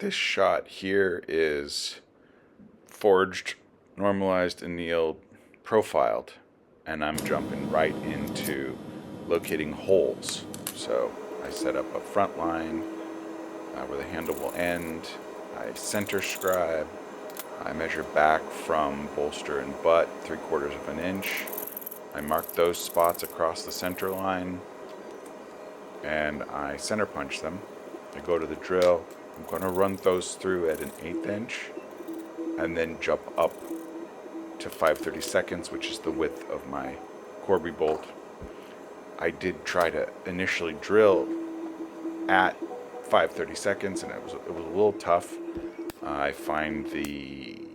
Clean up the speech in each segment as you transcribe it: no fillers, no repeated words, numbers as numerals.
This shot here is forged, normalized, annealed, profiled, and I'm jumping right into locating holes. So I set up a front line where the handle will end. I center scribe. I measure back from bolster and butt 3/4 of an inch. I mark those spots across the center line and I center punch them. I go to the drill. I'm going to run those through at an 1/8 inch and then jump up to 5/32, which is the width of my Corby bolt. I did try to initially drill at 5/32, and it was a little tough. I find the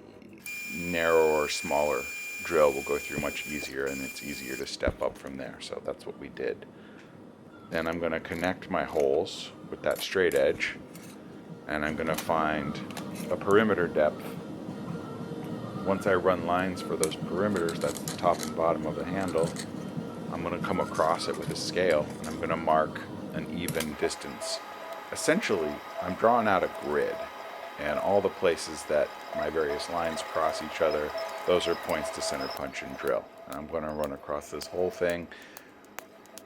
narrower, smaller drill will go through much easier, and it's easier to step up from there. So that's what we did. Then I'm going to connect my holes with that straight edge, and I'm going to find a perimeter depth. Once I run lines for those perimeters, that's the top and bottom of the handle, I'm going to come across it with a scale, and I'm going to mark an even distance. Essentially, I'm drawing out a grid, and all the places that my various lines cross each other, those are points to center punch and drill. And I'm going to run across this whole thing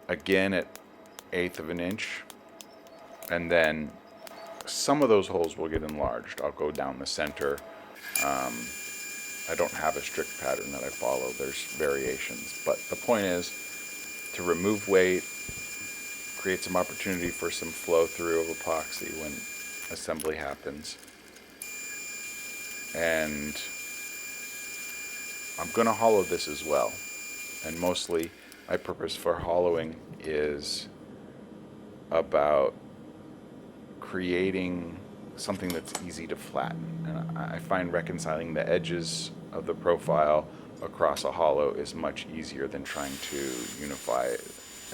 again at 1/8 of an inch, and then some of those holes will get enlarged. I'll go down the center. I don't have a strict pattern that I follow. There's variations, but the point is to remove weight, create some opportunity for some flow through of epoxy when assembly happens. And I'm going to hollow this as well. And mostly my purpose for hollowing is about creating something that's easy to flatten. And I find reconciling the edges of the profile across a hollow is much easier than trying to unify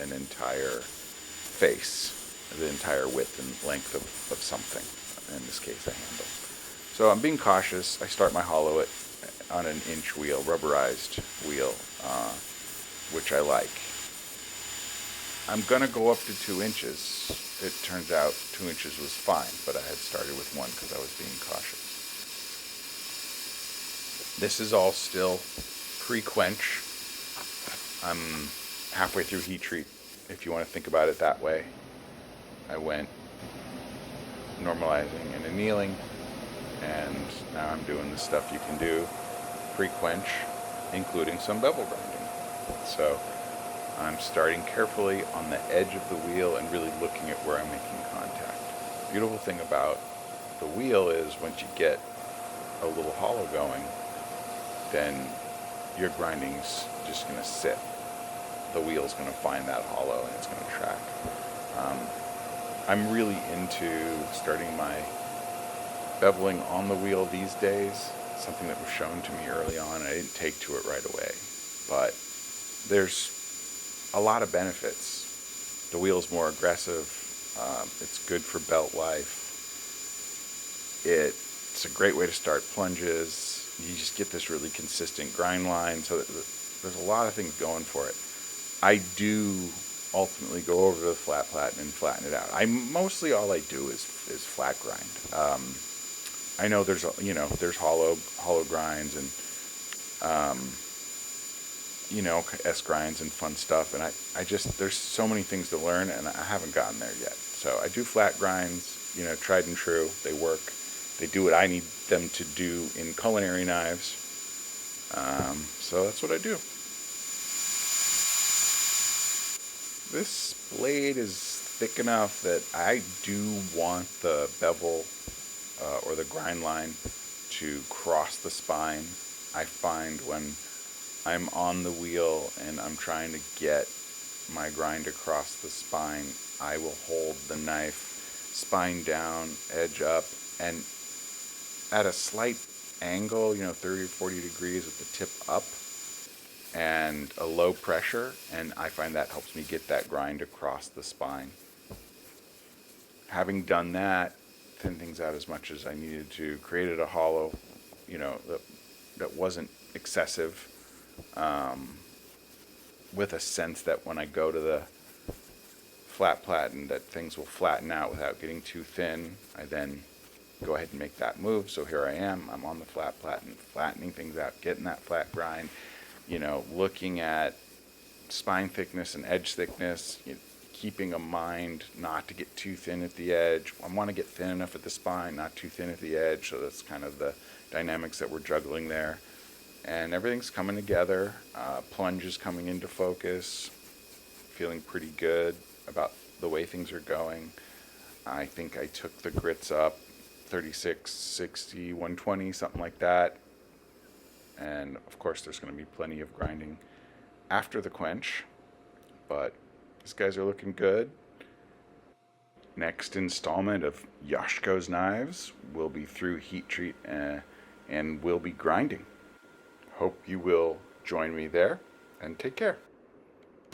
an entire face, the entire width and length of something, in this case a handle. So I'm being cautious. I start my hollow on an inch wheel, rubberized wheel, which I like. I'm going to go up to 2 inches. It turns out 2 inches was fine, but I had started with 1 because I was being cautious. This is all still pre-quench. I'm halfway through heat treat, if you want to think about it that way. I went normalizing and annealing, and now I'm doing the stuff you can do pre-quench, including some bevel grinding. So I'm starting carefully on the edge of the wheel and really looking at where I'm making contact. The beautiful thing about the wheel is once you get a little hollow going, then your grinding's just going to sit. The wheel's going to find that hollow and it's going to track. I'm really into starting my beveling on the wheel these days, something that was shown to me early on. I didn't take to it right away, but there's a lot of benefits. The wheel's more aggressive. It's good for belt life. It's a great way to start plunges. You just get this really consistent grind line. So there's a lot of things going for it. I do ultimately go over to the flat platen and flatten it out. Mostly all I do is flat grind. I know there's hollow grinds and S grinds and fun stuff, and I just there's so many things to learn, and I haven't gotten there yet. So I do flat grinds, tried and true. They work. They do what I need them to do in culinary knives. So that's what I do. This blade is thick enough that I do want the bevel or the grind line to cross the spine. I find when I'm on the wheel and I'm trying to get my grind across the spine, I will hold the knife spine down, edge up, and at a slight angle, 30 or 40 degrees with the tip up and a low pressure, and I find that helps me get that grind across the spine. Having done that, thin things out as much as I needed to, created a hollow, that wasn't excessive, with a sense that when I go to the flat platen that things will flatten out without getting too thin. I then go ahead and make that move. So here I am. I'm on the flattening things out, getting that flat grind. Looking at spine thickness and edge thickness. Keeping a mind not to get too thin at the edge. I want to get thin enough at the spine, not too thin at the edge. So that's kind of the dynamics that we're juggling there. And everything's coming together. Plunge is coming into focus. Feeling pretty good about the way things are going. I think I took the grits up 36, 60, 120, something like that. And of course, there's going to be plenty of grinding after the quench, but these guys are looking good. Next installment of Yoshiko's knives will be through heat treat and will be grinding. Hope you will join me there, and take care.